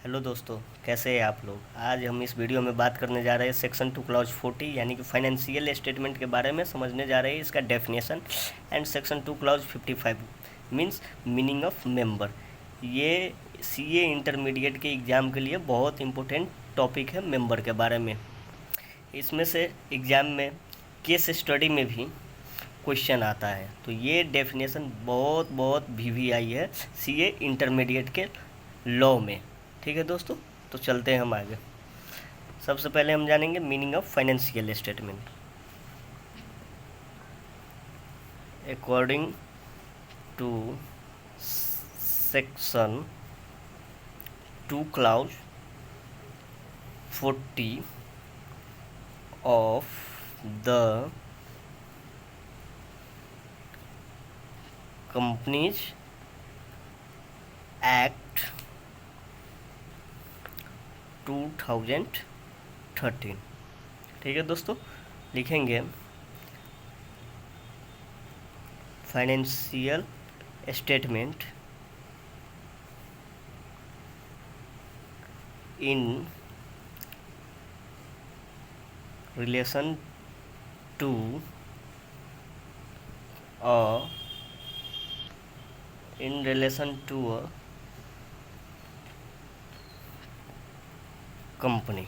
Hello दोस्तों, कैसे हैं आप लोग। आज हम इस वीडियो में बात करने जा रहे हैं सेक्शन 2 क्लॉज 40 यानी कि फाइनेंशियल स्टेटमेंट के बारे में समझने जा रहे हैं, इसका definition. And section 2 clause 55 means meaning of member. ये सीए इंटरमीडिएट के एग्ज़ाम के लिए बहुत इंपॉर्टेंट टॉपिक है मेंबर के बारे में। इसमें से एग्ज़ाम में केस स्टडी में भी क्वेश्चन आता है, तो ये डेफिनेशन बहुत बहुत वीवीआई है सीए इंटरमीडिएट के लॉ में। ठीक है दोस्तों, तो चलते हैं हम आगे। सबसे पहले हम जानेंगे meaning of financial statement. According to section 2 clause 40 of the Companies Act 2013। ठीक है दोस्तों, लिखेंगे financial statement in relation to a in relation to a company।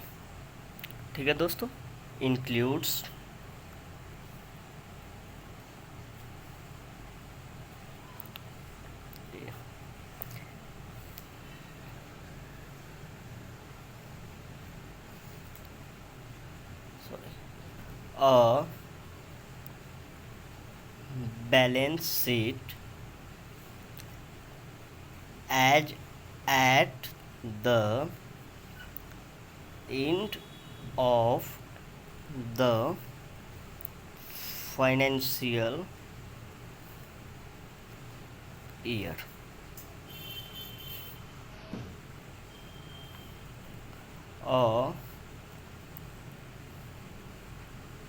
ठीक है दोस्तों, includes a balance sheet as at the end of the financial year। A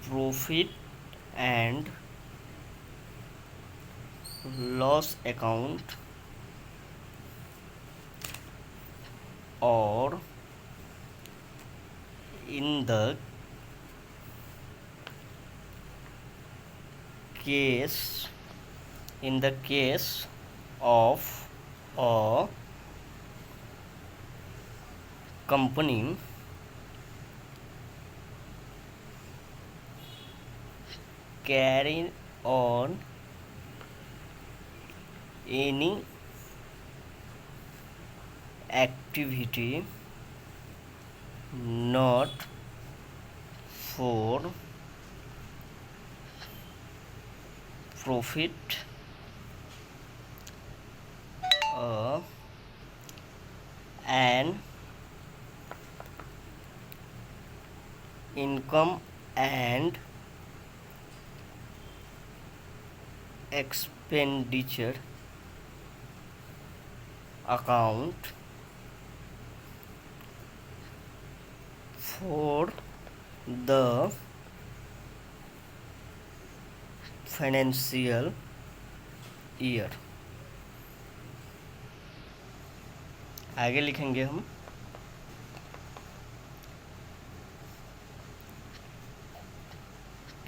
profit and loss account or in the case of a company carrying on any activity not for profit, an income and expenditure account for the financial year। आगे लिखेंगे हम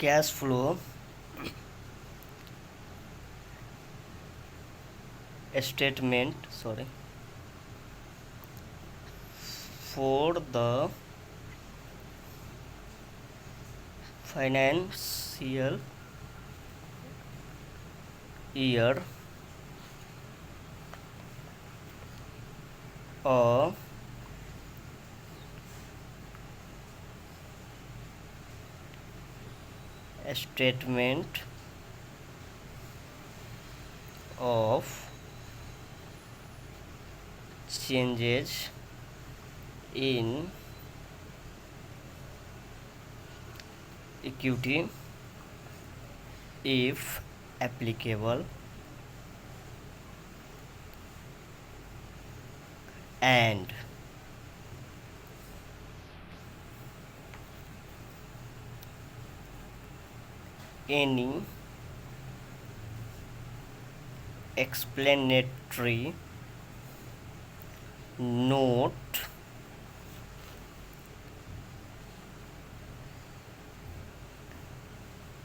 cash flow statement for the financial year, a statement of changes in equity if applicable, and any explanatory note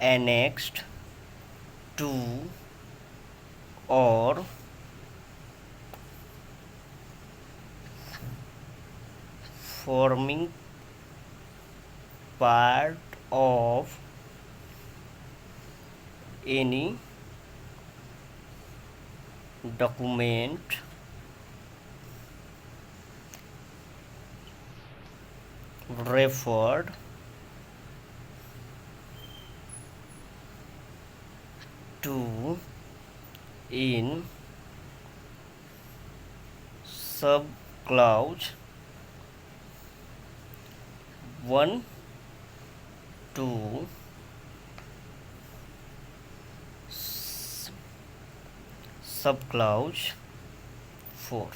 annexed to or forming part of any document referred to in subclause 1 to subclause 4।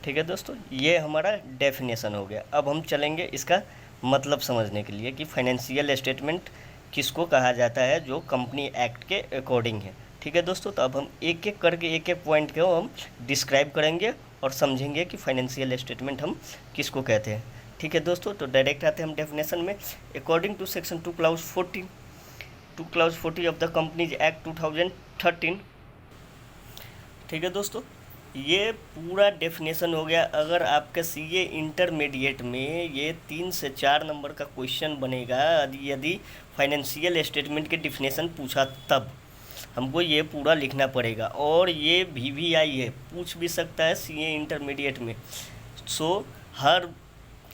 ठीक है दोस्तों, ये हमारा definition हो गया। अब हम चलेंगे इसका मतलब समझने के लिए कि फाइनेंशियल स्टेटमेंट किसको कहा जाता है जो कंपनी एक्ट के अकॉर्डिंग है। ठीक है दोस्तों, तो अब हम एक एक करके एक एक पॉइंट को हम डिस्क्राइब करेंगे और समझेंगे कि फाइनेंशियल स्टेटमेंट हम किसको कहते हैं। ठीक है दोस्तों, तो डायरेक्ट आते हैं हम डेफिनेशन में। According to section 2 clause 40 of the companies act 2013। ठीक है दोस्तों, ये पूरा डेफिनेशन हो गया। अगर आपके सीए इंटरमीडिएट में ये 3 से 4 नंबर का क्वेश्चन बनेगा, यदि फाइनेंशियल स्टेटमेंट के डेफिनेशन पूछा तब हमको ये पूरा लिखना पड़ेगा। और ये VVI है, पूछ भी सकता है सीए इंटरमीडिएट में। सो हर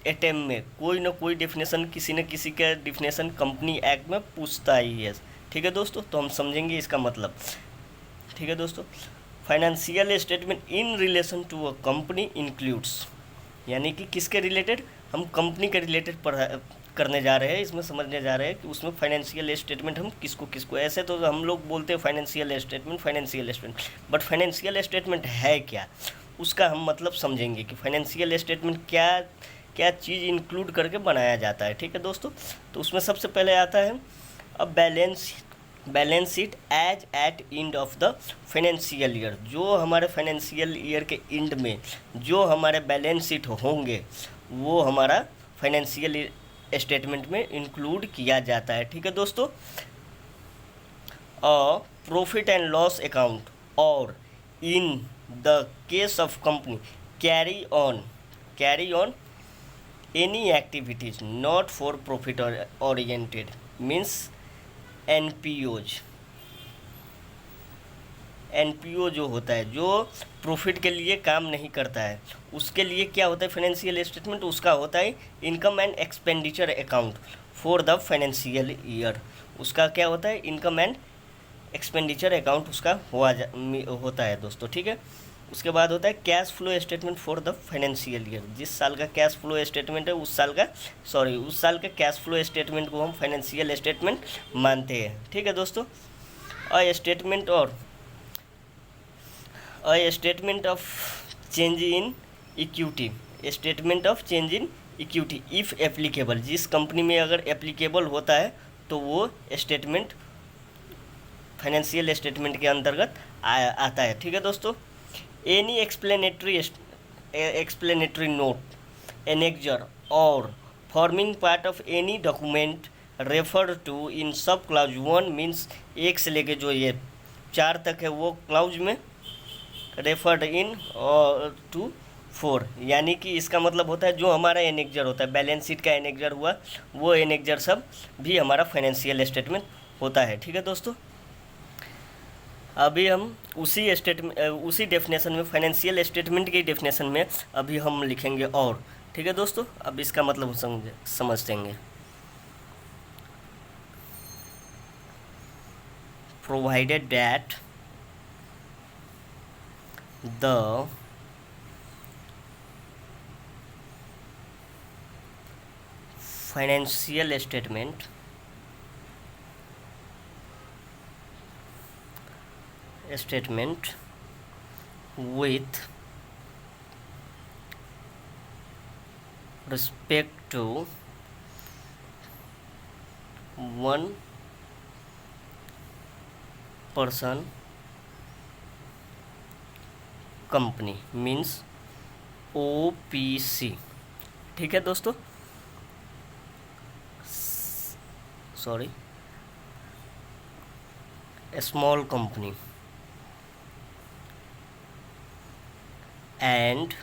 अटेम्प्ट में कोई ना कोई डेफिनेशन, किसी न किसी का डेफिनेशन कंपनी एक्ट में पूछता ही है। ठीक है दोस्तों, तो हम समझेंगे इसका मतलब। ठीक है दोस्तों, financial statement in relation to a company includes, यानी कि किसके रिलेटेड, हम कंपनी के रिलेटेड करने जा रहे हैं, इसमें समझने जा रहे हैं कि उसमें फाइनेंशियल स्टेटमेंट हम किसको किसको। ऐसे तो हम लोग बोलते हैं financial statement, but financial statement है क्या, उसका हम मतलब समझेंगे कि फाइनेंशियल स्टेटमेंट क्या क्या चीज़ इंक्लूड करके बनाया जाता है। ठीक है दोस्तों, तो उसमें सबसे पहले आता है अब balance sheet as at end of the financial year. जो हमारे फाइनेंशियल ईयर के एंड में जो हमारे बैलेंस शीट होंगे वो हमारा फाइनेंशियल स्टेटमेंट में इंक्लूड किया जाता है। ठीक है दोस्तों, प्रॉफिट एंड लॉस अकाउंट और in the case of company carry on any activities not for profit oriented means NPO जो होता है, जो प्रॉफिट के लिए काम नहीं करता है, उसके लिए क्या होता है फाइनेंशियल स्टेटमेंट, उसका होता है income and expenditure account for the financial year. उसका क्या होता है, इनकम एंड एक्सपेंडिचर अकाउंट उसका होता है दोस्तों। ठीक है, उसके बाद होता है cash flow statement for the financial year. जिस साल का कैश फ्लो स्टेटमेंट है उस साल का कैश फ्लो स्टेटमेंट को हम फाइनेंशियल स्टेटमेंट मानते हैं। ठीक है दोस्तों, a statement of change in equity, if applicable, जिस कंपनी में अगर एप्लीकेबल होता है तो वो स्टेटमेंट फाइनेंशियल स्टेटमेंट के अंतर्गत आता है। ठीक है दोस्तों, एनी एक्सप्लेनेटरी नोट, एनेक्जर और forming part of any document refer to in sub clause 1 means 1 से लेके जो ये 4 तक है वो क्लाउज में, रेफर्ड इन टू 4, यानी कि इसका मतलब होता है जो हमारा एनेक्जर होता है, बैलेंस शीट का एनेक्जर हुआ, वो एनेक्जर सब भी हमारा फाइनेंशियल स्टेटमेंट होता है। ठीक है दोस्तों, अभी हम उसी डेफिनेशन में, फाइनेंशियल स्टेटमेंट की डेफिनेशन में अभी हम लिखेंगे और। ठीक है दोस्तों, अब इसका मतलब समझेंगे। Provided that the financial statement with respect to one person company means OPC। ठीक है दोस्तों, sorry, small company and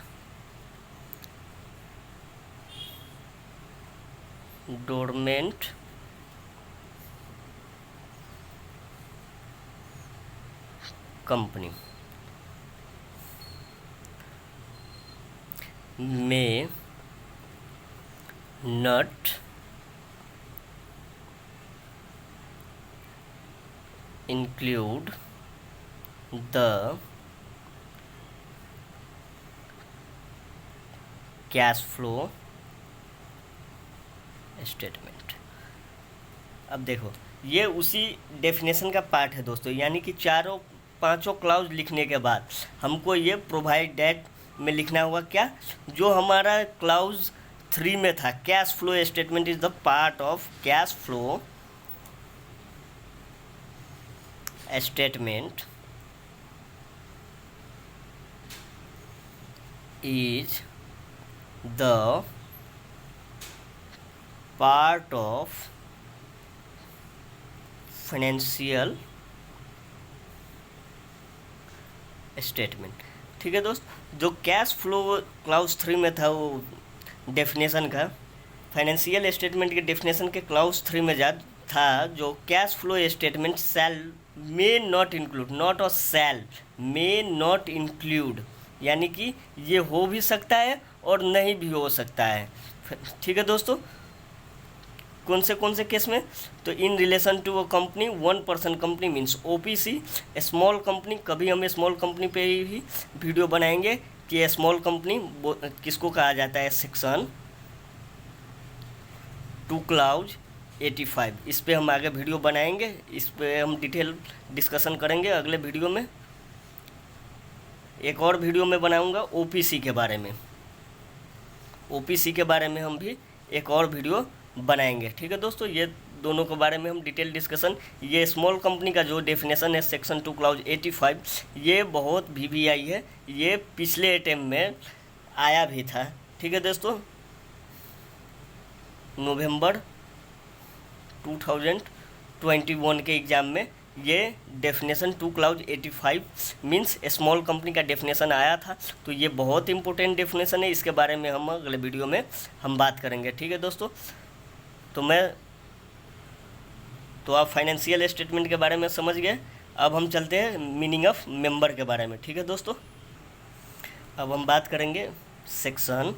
dormant company may not include the cash flow statement. अब देखो, ये उसी डेफिनेशन का पार्ट है दोस्तों, यानी कि चारों पांचों क्लाउज लिखने के बाद हमको ये प्रोवाइड डेट में लिखना होगा क्या, जो हमारा क्लाउज 3 में था, cash flow statement is the part of cash flow statement is the part of financial statement. ठीक है दोस्त, जो कैश फ्लो क्लाउज 3 में था वो डेफिनेशन का, फाइनेंशियल स्टेटमेंट के डेफिनेशन के क्लाउज 3 में था जो cash flow statement shall may not include, not और शैल, मे नॉट इंक्लूड, यानी कि ये हो भी सकता है और नहीं भी हो सकता है। ठीक है दोस्तों, कौन से केस में, तो in relation to a company, 1 person company means OPC, small company, कभी हम स्मॉल कंपनी पे ही वीडियो बनाएंगे कि स्मॉल कंपनी किसको कहा जाता है, सेक्शन 2 क्लाउज 85, इस पे हम आगे वीडियो बनाएंगे, इस पे हम डिटेल डिस्कशन करेंगे अगले वीडियो में। एक और वीडियो में बनाऊंगा OPC के बारे में, OPC के बारे में हम भी एक और वीडियो बनाएंगे। ठीक है दोस्तों, ये दोनों के बारे में हम डिटेल डिस्कशन, ये स्मॉल कंपनी का जो डेफिनेशन है सेक्शन 2 क्लाउज 85, ये बहुत VVI है, ये पिछले अटेम्प्ट में आया भी था। ठीक है दोस्तों, नवंबर 2021 के एग्ज़ाम में ये definition 2 clause 85 means small company का डेफिनेशन आया था, तो ये बहुत इंपॉर्टेंट डेफिनेशन है, इसके बारे में हम अगले वीडियो में हम बात करेंगे। ठीक है दोस्तों, तो आप फाइनेंशियल स्टेटमेंट के बारे में समझ गए। अब हम चलते हैं मीनिंग ऑफ मेंबर के बारे में। ठीक है दोस्तों, अब हम बात करेंगे सेक्शन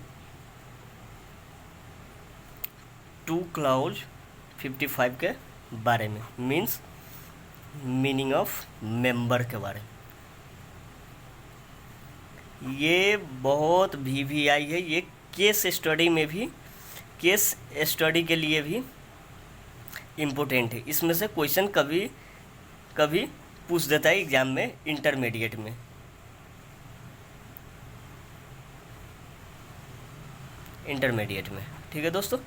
2 क्लाउज 55 के बारे में, मीन्स मीनिंग ऑफ मेंबर के बारे में। ये बहुत VVI है, ये केस स्टडी में भी, केस स्टडी के लिए भी इम्पोर्टेंट है। इसमें से क्वेश्चन कभी कभी पूछ देता है एग्जाम में, इंटरमीडिएट में। ठीक है दोस्तों,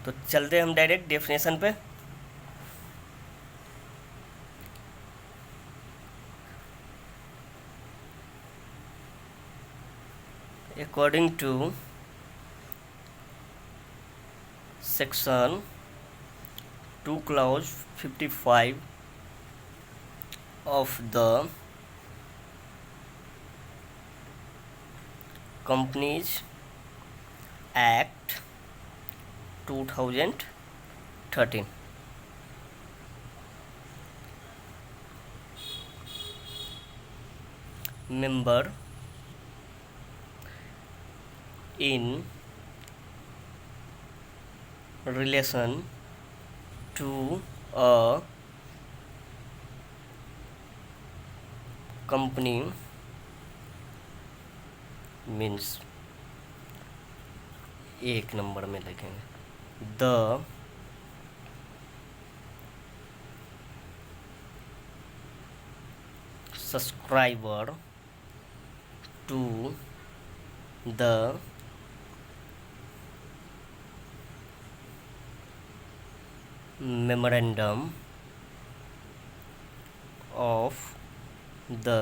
तो चलते हैं हम डायरेक्ट डेफिनेशन पे। According to section 2 clause 55 of the Companies Act 2013, member in relation to a company means, एक नंबर में लिखेंगे, the subscriber to the memorandum of the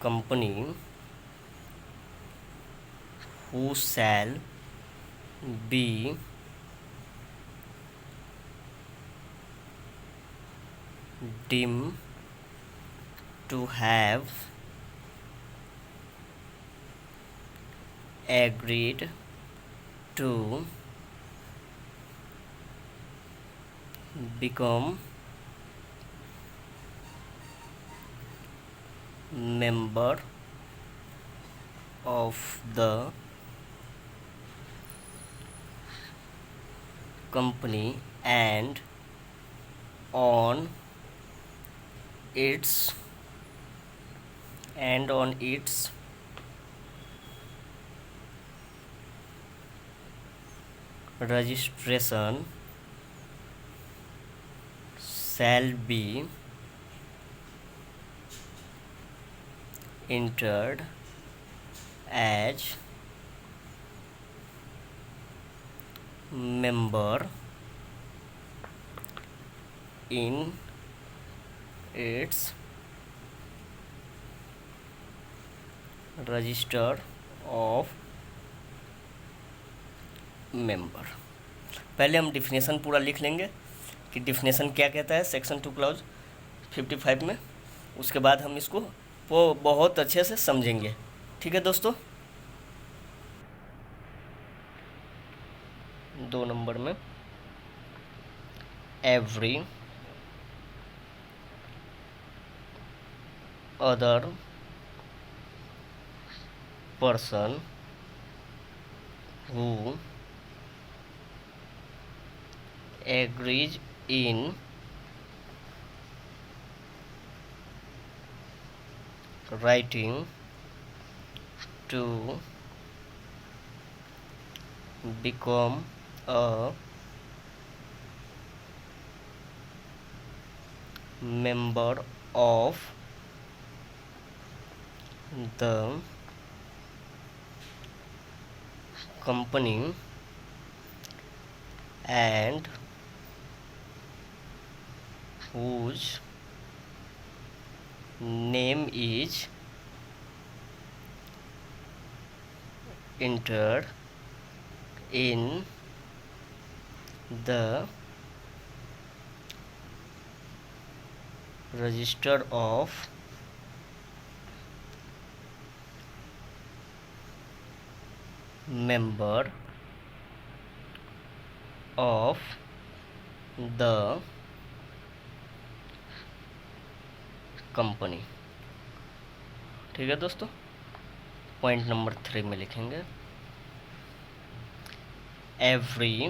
company who shall be deemed to have agreed to become member of the company and on its registration shall be entered as member in its register of member. पहले हम definition पूरा लिख लेंगे कि definition क्या कहता है section 2 clause 55 में, उसके बाद हम इसको वो बहुत अच्छे से समझेंगे। ठीक है दोस्तों, 2 नंबर में every other person who agrees in writing to become a member of the company and whose name is entered in the register of member of the company. ठीक है दोस्तों, पॉइंट नंबर 3 में लिखेंगे every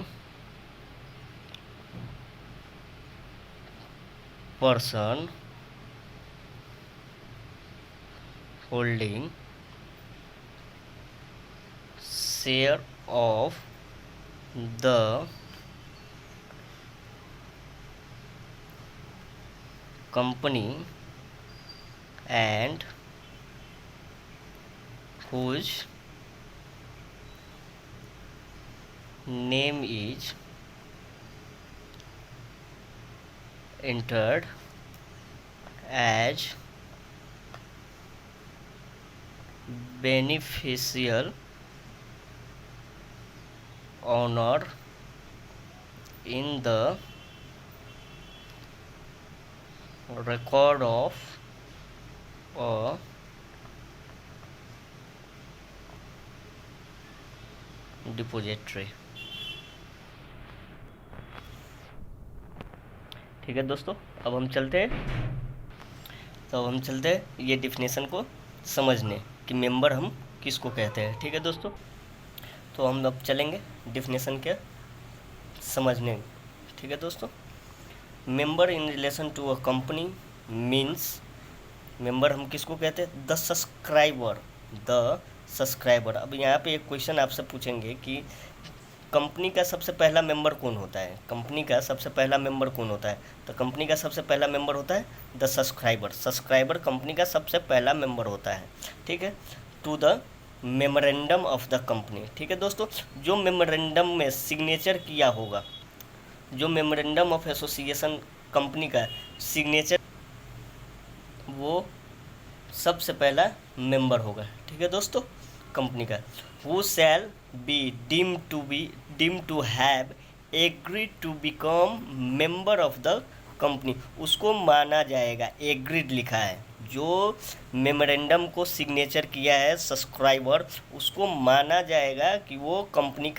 person holding share of the company and whose name is entered as beneficial owner in the record of a depository। ठीक है दोस्तों, अब हम चलते हैं ये डिफिनेशन को समझने कि मेंबर हम किसको कहते हैं। ठीक है दोस्तों, तो हम अब चलेंगे डिफिनेशन के समझने। ठीक है दोस्तों, member in relation to a company means, member हम किसको कहते हैं? The subscriber. अब यहाँ पे एक क्वेश्चन आपसे पूछेंगे कि कंपनी का सबसे पहला मेंबर कौन होता है? कंपनी का सबसे पहला मेंबर कौन होता है? तो कंपनी का सबसे पहला मेंबर होता है द सब्सक्राइबर कंपनी का सबसे पहला मेंबर होता है। ठीक है, to the memorandum of the company. ठीक है दोस्तों, जो मेमोरेंडम में सिग्नेचर किया होगा, जो मेमोरेंडम ऑफ एसोसिएशन कंपनी का सिग्नेचर, वो सबसे पहला मेंबर होगा, ठीक है दोस्तों, कंपनी का। Who shall be deem to have agreed to become member of the company, उसको माना जाएगा, एग्रीड लिखा है, जो मेमोरेंडम को सिग्नेचर किया है सब्सक्राइबर, उसको माना जाएगा कि वो कंपनी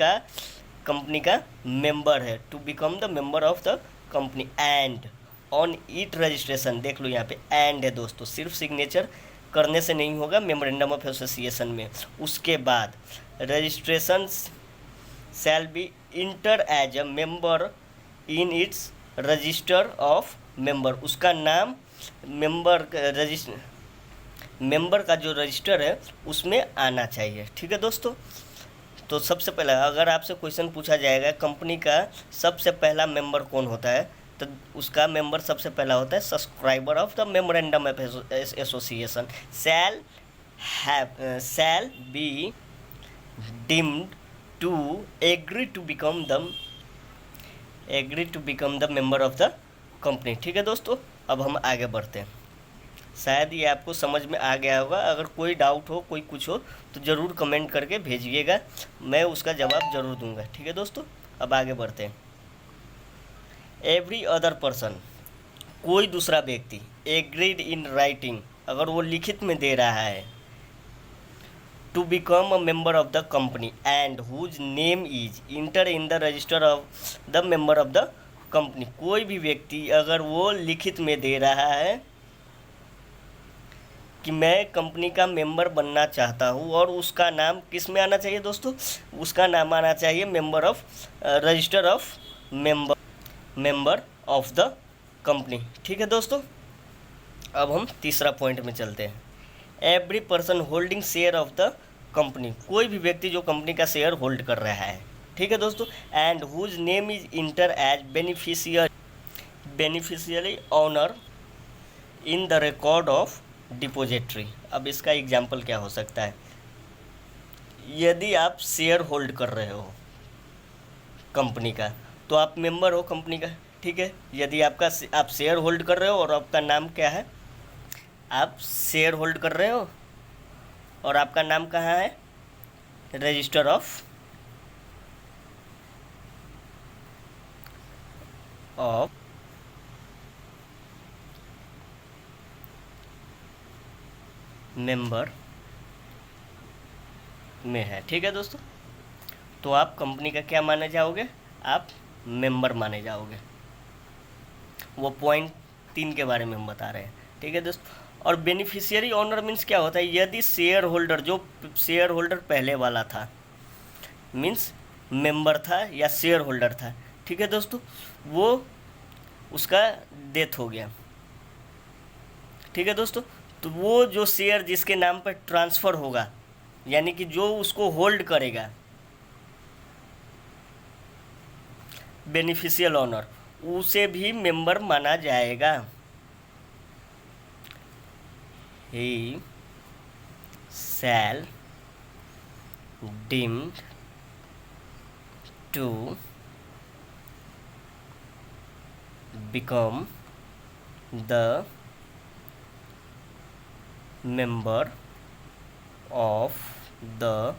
का मेंबर है, to become the member of the company. And on it registration, देख लो यहाँ पे एंड है दोस्तों, सिर्फ सिग्नेचर करने से नहीं होगा मेमोरेंडम ऑफ एसोसिएशन में। उसके बाद registration shall be enter as a member in its register of member, उसका नाम मेंबर का जो रजिस्टर है उसमें आना चाहिए, ठीक है दोस्तों। तो सबसे पहला अगर आपसे क्वेश्चन पूछा जाएगा कंपनी का सबसे पहला मेंबर कौन होता है, तो उसका मेंबर सबसे पहला होता है subscriber of the memorandum of association. Shall be deemed to agree to become the member of the company, ठीक है दोस्तों। अब हम आगे बढ़ते हैं, शायद ये आपको समझ में आ गया होगा। अगर कोई डाउट हो, कोई कुछ हो तो ज़रूर कमेंट करके भेजिएगा, मैं उसका जवाब ज़रूर दूंगा, ठीक है दोस्तों। अब आगे बढ़ते हैं। एवरी अदर पर्सन, कोई दूसरा व्यक्ति, एग्रीड इन राइटिंग, अगर वो लिखित में दे रहा है, to become a member of the company and whose name is enter in the register of the member of the company, कोई भी व्यक्ति अगर वो लिखित में दे रहा है कि मैं कंपनी का मेंबर बनना चाहता हूँ, और उसका नाम किस में आना चाहिए दोस्तों, उसका नाम आना चाहिए member of register of member of the company, ठीक है दोस्तों। अब हम तीसरा पॉइंट में चलते हैं। Every person holding share of the company, कोई भी व्यक्ति जो कंपनी का शेयर होल्ड कर रहा है, ठीक है दोस्तों। And whose name is enter as beneficiary owner in the record of depository. अब इसका एग्जाम्पल क्या हो सकता है, यदि आप शेयर होल्ड कर रहे हो कंपनी का तो आप मेंबर हो कंपनी का, ठीक है। यदि आप शेयर होल्ड कर रहे हो और आपका नाम क्या है, आप शेयर होल्ड कर रहे हो और आपका नाम कहाँ है, रजिस्टर ऑफ मेंबर में है, ठीक है दोस्तों। तो आप कंपनी का क्या माने जाओगे, आप मेंबर माने जाओगे। वो पॉइंट 3 के बारे में हम बता रहे हैं, ठीक है दोस्तों। और बेनिफिशियरी ऑनर मीन्स क्या होता है, यदि शेयर होल्डर, जो शेयर होल्डर पहले वाला था, मीन्स मेंबर था या शेयर होल्डर था, ठीक है दोस्तों, वो उसका डेथ हो गया, ठीक है दोस्तों, तो वो जो शेयर जिसके नाम पर ट्रांसफ़र होगा, यानी कि जो उसको होल्ड करेगा, बेनिफिशियल ऑनर, उसे भी मेंबर माना जाएगा। He shall deemed to become the member of the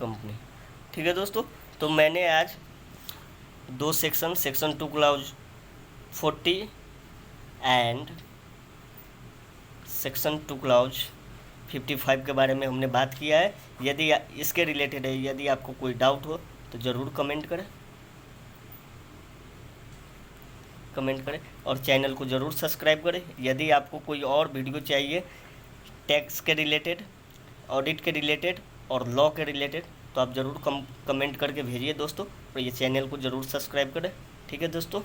company, ठीक है दोस्तों। तो मैंने आज 2 section 2 clause 40 and section 2 clause 55 के बारे में हमने बात किया है। यदि इसके रिलेटेड है, यदि आपको कोई डाउट हो तो ज़रूर कमेंट करें और चैनल को ज़रूर सब्सक्राइब करें। यदि आपको कोई और वीडियो चाहिए टैक्स के रिलेटेड, ऑडिट के रिलेटेड और लॉ के रिलेटेड, तो आप ज़रूर कमेंट करके भेजिए दोस्तों, और ये चैनल को ज़रूर सब्सक्राइब करें, ठीक है दोस्तों।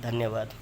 धन्यवाद।